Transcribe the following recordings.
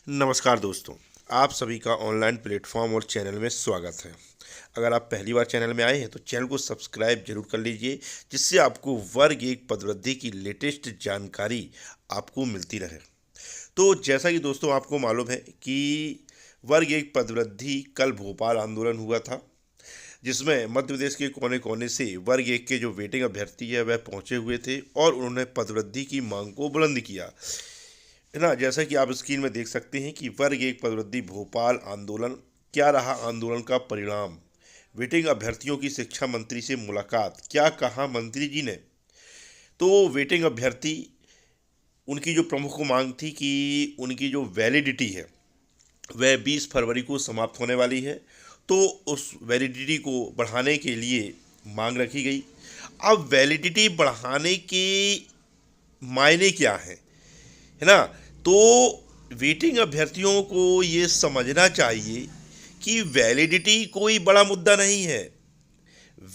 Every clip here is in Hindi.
नमस्कार दोस्तों, आप सभी का ऑनलाइन प्लेटफॉर्म और चैनल में स्वागत है। अगर आप पहली बार चैनल में आए हैं तो चैनल को सब्सक्राइब जरूर कर लीजिए, जिससे आपको वर्ग एक पदवृद्धि की लेटेस्ट जानकारी आपको मिलती रहे। तो जैसा कि दोस्तों आपको मालूम है कि वर्ग एक पदवृद्धि कल भोपाल आंदोलन हुआ था, जिसमें मध्य प्रदेश के कोने कोने से वर्ग एक के जो वेटिंग अभ्यर्थी है वह पहुंचे हुए थे और उन्होंने पदवृद्धि की मांग को बुलंद किया है ना। जैसा कि आप स्क्रीन में देख सकते हैं कि वर्ग एक पदवृद्धि भोपाल आंदोलन, क्या रहा आंदोलन का परिणाम, वेटिंग अभ्यर्थियों की शिक्षा मंत्री से मुलाकात, क्या कहा मंत्री जी ने। तो वेटिंग अभ्यर्थी, उनकी जो प्रमुख मांग थी कि उनकी जो वैलिडिटी है वह 20 फरवरी को समाप्त होने वाली है, तो उस वैलिडिटी को बढ़ाने के लिए मांग रखी गई। अब वैलिडिटी बढ़ाने के मायने क्या है ना। तो वेटिंग अभ्यर्थियों को ये समझना चाहिए कि वैलिडिटी कोई बड़ा मुद्दा नहीं है।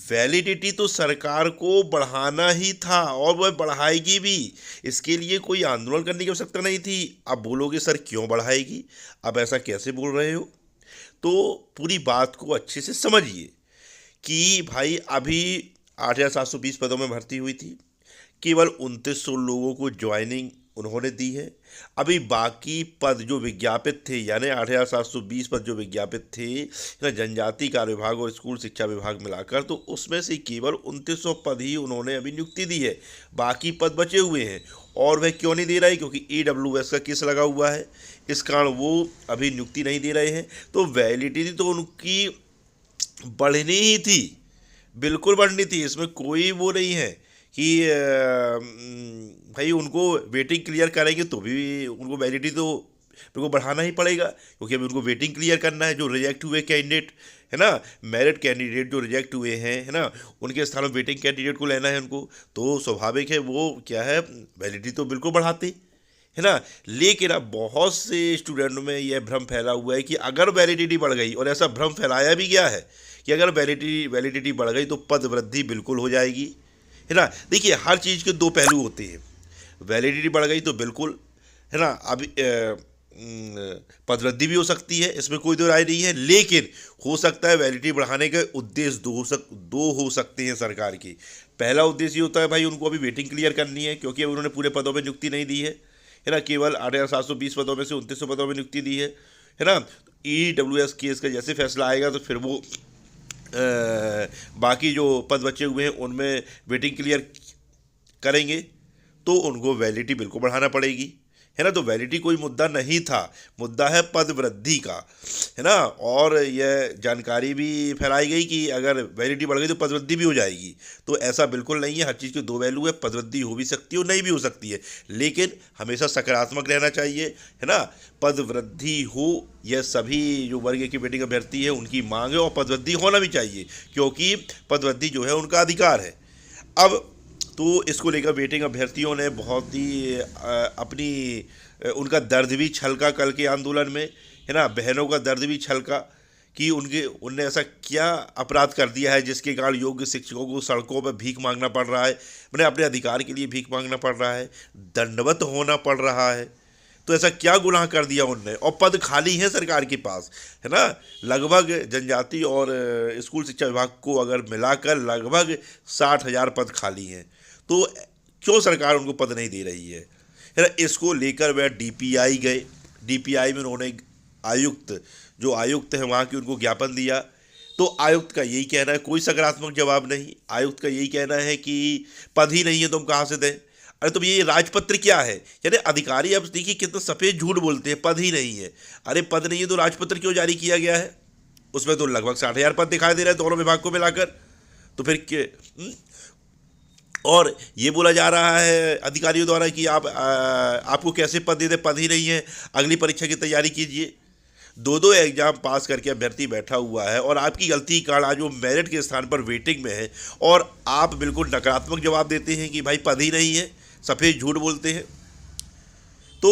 वैलिडिटी तो सरकार को बढ़ाना ही था और वह बढ़ाएगी भी। इसके लिए कोई आंदोलन करने की आवश्यकता नहीं थी। अब बोलोगे सर क्यों बढ़ाएगी, अब ऐसा कैसे बोल रहे हो। तो पूरी बात को अच्छे से समझिए कि भाई अभी 8,720 पदों में भर्ती हुई थी, केवल 2900 लोगों को ज्वाइनिंग उन्होंने दी है। अभी बाकी पद जो विज्ञापित थे, यानी 8,720 पद जो विज्ञापित थे ना, जनजाति कार्य विभाग और स्कूल शिक्षा विभाग मिलाकर, तो उसमें से केवल 2900 पद ही उन्होंने अभी नियुक्ति दी है। बाकी पद बचे हुए हैं और वह क्यों नहीं दे रहा है, क्योंकि EWS का केस लगा हुआ है, इस कारण वो अभी नियुक्ति नहीं दे रहे हैं। तो वैलिडिटी तो उनकी बढ़नी ही थी, बिल्कुल बढ़नी थी, इसमें कोई वो नहीं है कि भाई उनको वेटिंग क्लियर करेंगे तो भी उनको वैलिडिटी तो उनको बढ़ाना ही पड़ेगा, क्योंकि अभी उनको वेटिंग क्लियर करना है। जो रिजेक्ट हुए कैंडिडेट है ना, मेरिट कैंडिडेट जो रिजेक्ट हुए हैं है ना, उनके स्थान में वेटिंग कैंडिडेट को लेना है उनको, तो स्वाभाविक है वो क्या है, वैलिडिटी तो बिल्कुल बढ़ाते है ना। लेकिन अब बहुत से स्टूडेंट में यह भ्रम फैला हुआ है कि अगर वैलिडिटी बढ़ गई, और ऐसा भ्रम फैलाया भी गया है कि अगर वैलिडिटी बढ़ गई तो पद वृद्धि बिल्कुल हो जाएगी, है ना। देखिए, हर चीज़ के दो पहलू होते हैं। वैलिडिटी बढ़ गई तो बिल्कुल, है ना, अब पद वृद्धि भी हो सकती है, इसमें कोई दो राय नहीं है। लेकिन हो सकता है वैलिडिटी बढ़ाने के उद्देश्य दो हो सकते हैं सरकार की। पहला उद्देश्य ये होता है भाई उनको अभी वेटिंग क्लियर करनी है, क्योंकि अभी उन्होंने पूरे पदों में नियुक्ति नहीं दी है ना, केवल 8,720 पदों में से 2900 पदों में नियुक्ति दी है ना। EWS केस का जैसे फैसला आएगा तो फिर वो बाकी जो पद बचे हुए हैं उनमें वेटिंग क्लियर करेंगे, तो उनको वैलिडिटी बिल्कुल बढ़ाना पड़ेगी, है ना। तो वैलिडिटी कोई मुद्दा नहीं था, मुद्दा है पद वृद्धि का, है ना। और यह जानकारी भी फैलाई गई कि अगर वैलिडिटी बढ़ गई तो पद वृद्धि भी हो जाएगी, तो ऐसा बिल्कुल नहीं है। हर चीज़ के दो वैल्यू है, पद वृद्धि हो भी सकती है और नहीं भी हो सकती है, लेकिन हमेशा सकारात्मक रहना चाहिए, है ना। पद वृद्धि हो, यह सभी जो वर्ग की वेटिंग अभ्यर्थी है उनकी मांग है, और पद वृद्धि होना भी चाहिए, क्योंकि पद वृद्धि जो है उनका अधिकार है। अब तो इसको लेकर वेटिंग अभ्यर्थियों ने बहुत ही अपनी उनका दर्द भी छलका कल के आंदोलन में, है ना। बहनों का दर्द भी छलका कि उनने ऐसा क्या अपराध कर दिया है जिसके कारण योग्य शिक्षकों को सड़कों पर भीख मांगना पड़ रहा है, मैंने अपने अधिकार के लिए भीख मांगना पड़ रहा है, दंडवत होना पड़ रहा है। तो ऐसा क्या गुनाह कर दिया उनने, और पद खाली है सरकार के पास, है ना। लगभग जनजाति और स्कूल शिक्षा विभाग को अगर मिलाकर लगभग 60,000 पद खाली हैं, तो क्यों सरकार उनको पद नहीं दे रही है ना। इसको लेकर वह DPI गए, DPI में उन्होंने जो आयुक्त है वहाँ की उनको ज्ञापन दिया। तो आयुक्त का यही कहना है, कोई सकारात्मक जवाब नहीं। आयुक्त का यही कहना है कि पद ही नहीं है तो हम कहाँ से दें। अरे तो ये राजपत्र क्या है, यानी अधिकारी अब देखिए कितना सफ़ेद झूठ बोलते हैं, पद ही नहीं है। अरे पद नहीं है तो राजपत्र क्यों जारी किया गया है, उसमें तो लगभग 60,000 पद दिखाई दे रहे हैं दोनों विभाग को मिलाकर। तो फिर और ये बोला जा रहा है अधिकारियों द्वारा कि आपको कैसे पद दे दे, पद ही नहीं है, अगली परीक्षा की तैयारी कीजिए। दो एग्जाम पास करके अभ्यर्थी बैठा हुआ है और आपकी गलती के कारण आज वो मेरिट के स्थान पर वेटिंग में है, और आप बिल्कुल नकारात्मक जवाब देते हैं कि भाई पद ही नहीं है, सफ़ेद झूठ बोलते हैं। तो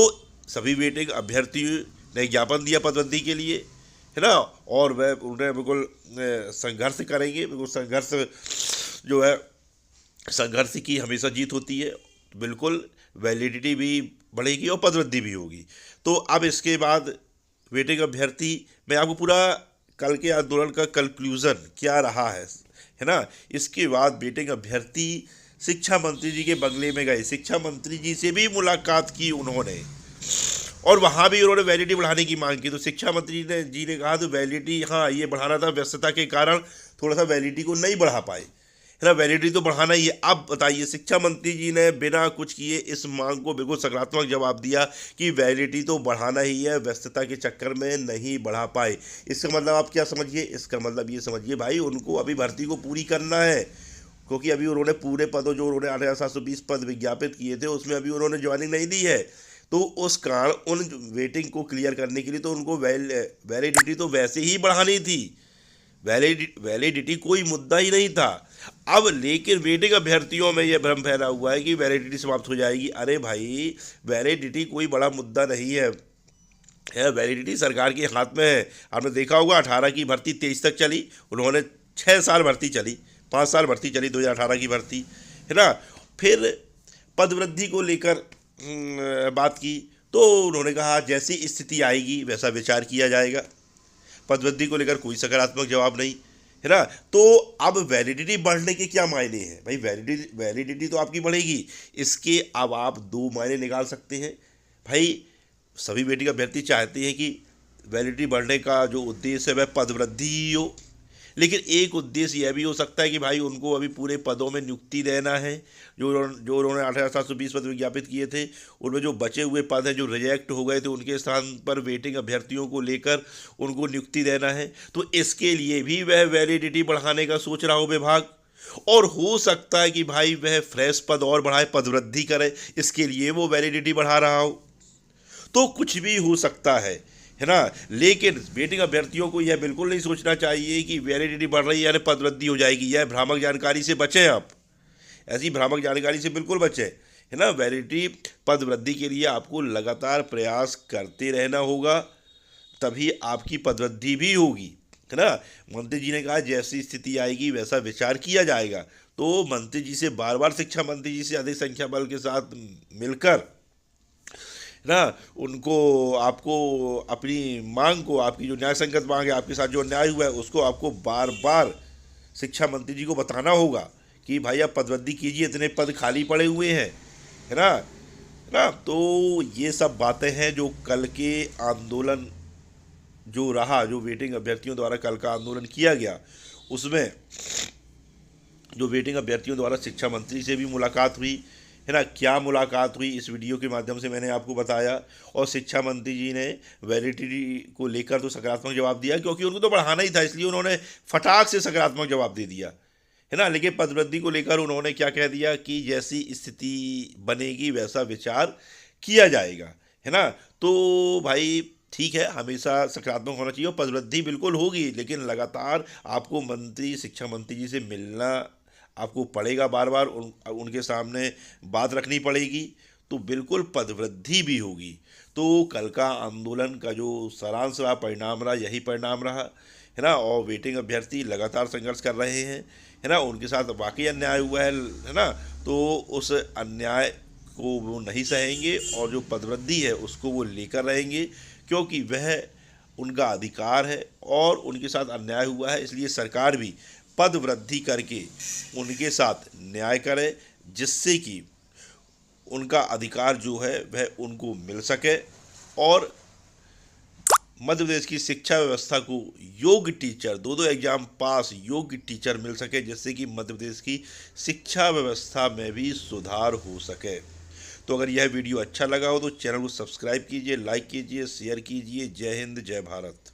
सभी वेटिंग अभ्यर्थी ने ज्ञापन दिया पदवृद्धि के लिए, है ना, और वह उन्हें बिल्कुल संघर्ष करेंगे। बिल्कुल संघर्ष जो है, संघर्ष की हमेशा जीत होती है। बिल्कुल वैलिडिटी भी बढ़ेगी और पदवृद्धि भी होगी। तो अब इसके बाद वेटिंग अभ्यर्थी, मैं आपको पूरा कल के आंदोलन का कंक्लूजन क्या रहा है ना, इसके बाद वेटिंग अभ्यर्थी शिक्षा मंत्री जी के बंगले में गए, शिक्षा मंत्री जी से भी मुलाकात की उन्होंने, और वहाँ भी उन्होंने वैलिडिटी बढ़ाने की मांग की। तो शिक्षा मंत्री जी ने कहा तो वैलिडिटी, हाँ ये बढ़ाना था, व्यस्तता के कारण थोड़ा सा वैलिडिटी को नहीं बढ़ा पाए, है ना, वैलिडिटी तो बढ़ाना ही है। अब बताइए, शिक्षा मंत्री जी ने बिना कुछ किए इस मांग को बिल्कुल सकारात्मक जवाब दिया कि वैलिडिटी तो बढ़ाना ही है, व्यस्तता के चक्कर में नहीं बढ़ा पाए। इसका मतलब आप क्या समझिए, इसका मतलब ये समझिए भाई उनको अभी भर्ती को पूरी करना है, क्योंकि अभी उन्होंने पूरे पदों जो उन्होंने 8,720 पद विज्ञापित किए थे उसमें अभी उन्होंने ज्वाइनिंग नहीं दी है। तो उस कारण उन वेटिंग को क्लियर करने के लिए तो उनको वैलिडिटी तो वैसे ही बढ़ानी थी, वैलिडिटी कोई मुद्दा ही नहीं था। अब लेकिन वेटिंग अभ्यर्थियों में यह भ्रम फैला हुआ है कि वैलिडिटी समाप्त हो जाएगी। अरे भाई, वैलिडिटी कोई बड़ा मुद्दा नहीं है, वैलिडिटी सरकार के हाथ में है। आपने देखा होगा 18 की भर्ती 23 तक चली, उन्होंने 6 साल भर्ती चली, 5 साल भर्ती चली 2018 की भर्ती, है ना। फिर पदवृद्धि को लेकर बात की तो उन्होंने कहा जैसी स्थिति आएगी वैसा विचार किया जाएगा। पदवृद्धि को लेकर कोई सकारात्मक जवाब नहीं, है ना। तो अब वैलिडिटी बढ़ने के क्या मायने हैं भाई, वैलिडिटी तो आपकी बढ़ेगी, इसके अब आप 2 मायने निकाल सकते हैं भाई। सभी वेटिंग अभ्यर्थी चाहते हैं कि वैलिडिटी बढ़ने का जो उद्देश्य है वह पदवृद्धि ही हो, लेकिन एक उद्देश्य यह भी हो सकता है कि भाई उनको अभी पूरे पदों में नियुक्ति देना है। जो उन्होंने 8,720 पद विज्ञापित किए थे उनमें जो बचे हुए पद हैं जो रिजेक्ट हो गए थे उनके स्थान पर वेटिंग अभ्यर्थियों को लेकर उनको नियुक्ति देना है। तो इसके लिए भी वह वैलिडिटी बढ़ाने का सोच रहा हो विभाग, और हो सकता है कि भाई वह फ्रेश पद और बढ़ाए, पदवृद्धि करे, इसके लिए वो वैलिडिटी बढ़ा रहा हो। तो कुछ भी हो सकता है ना। लेकिन वेटिंग अभ्यर्थियों को यह बिल्कुल नहीं सोचना चाहिए कि वैलिडिटी बढ़ रही है यानी पदवृद्धि हो जाएगी। यह भ्रामक जानकारी से बचें आप, ऐसी भ्रामक जानकारी से बिल्कुल बचें, है ना। वैलिडिटी पदवृद्धि के लिए आपको लगातार प्रयास करते रहना होगा, तभी आपकी पदवृद्धि भी होगी, है ना। मंत्री जी ने कहा जैसी स्थिति आएगी वैसा विचार किया जाएगा। तो मंत्री जी से बार बार शिक्षा मंत्री जी से अधिक संख्या बल के साथ मिलकर ना उनको, आपको अपनी मांग को, आपकी जो न्याय संगत मांग है, आपके साथ जो अन्याय हुआ है उसको आपको बार बार शिक्षा मंत्री जी को बताना होगा कि भाई आप पदवृद्धि कीजिए, इतने पद खाली पड़े हुए हैं, है ना, है ना। तो ये सब बातें हैं जो कल के आंदोलन जो रहा, जो वेटिंग अभ्यर्थियों द्वारा कल का आंदोलन किया गया, उसमें जो वेटिंग अभ्यर्थियों द्वारा शिक्षा मंत्री से भी मुलाकात हुई, है ना। क्या मुलाकात हुई इस वीडियो के माध्यम से मैंने आपको बताया, और शिक्षा मंत्री जी ने वैलिडिटी को लेकर तो सकारात्मक जवाब दिया, क्योंकि उनको तो बढ़ाना ही था, इसलिए उन्होंने फटाक से सकारात्मक जवाब दे दिया, है ना। लेकिन पदवृद्धि को लेकर उन्होंने क्या कह दिया कि जैसी स्थिति बनेगी वैसा विचार किया जाएगा, है ना। तो भाई ठीक है, हमेशा सकारात्मक होना चाहिए और पदवृद्धि बिल्कुल होगी, लेकिन लगातार आपको शिक्षा मंत्री जी से मिलना आपको पड़ेगा, बार बार उनके सामने बात रखनी पड़ेगी, तो बिल्कुल पदवृद्धि भी होगी। तो कल का आंदोलन का जो सारांश रहा, परिणाम रहा, यही परिणाम रहा, है ना। और वेटिंग अभ्यर्थी लगातार संघर्ष कर रहे हैं, है ना, उनके साथ वाकई अन्याय हुआ है ना। तो उस अन्याय को वो नहीं सहेंगे और जो पदवृद्धि है उसको वो लेकर रहेंगे, क्योंकि वह उनका अधिकार है और उनके साथ अन्याय हुआ है, इसलिए सरकार भी पद वृद्धि करके उनके साथ न्याय करे, जिससे कि उनका अधिकार जो है वह उनको मिल सके और मध्य प्रदेश की शिक्षा व्यवस्था को योग्य टीचर, 2 एग्जाम पास योग्य टीचर मिल सके, जिससे कि मध्य प्रदेश की शिक्षा व्यवस्था में भी सुधार हो सके। तो अगर यह वीडियो अच्छा लगा हो तो चैनल को सब्सक्राइब कीजिए, लाइक कीजिए, शेयर कीजिए। जय हिंद, जय भारत।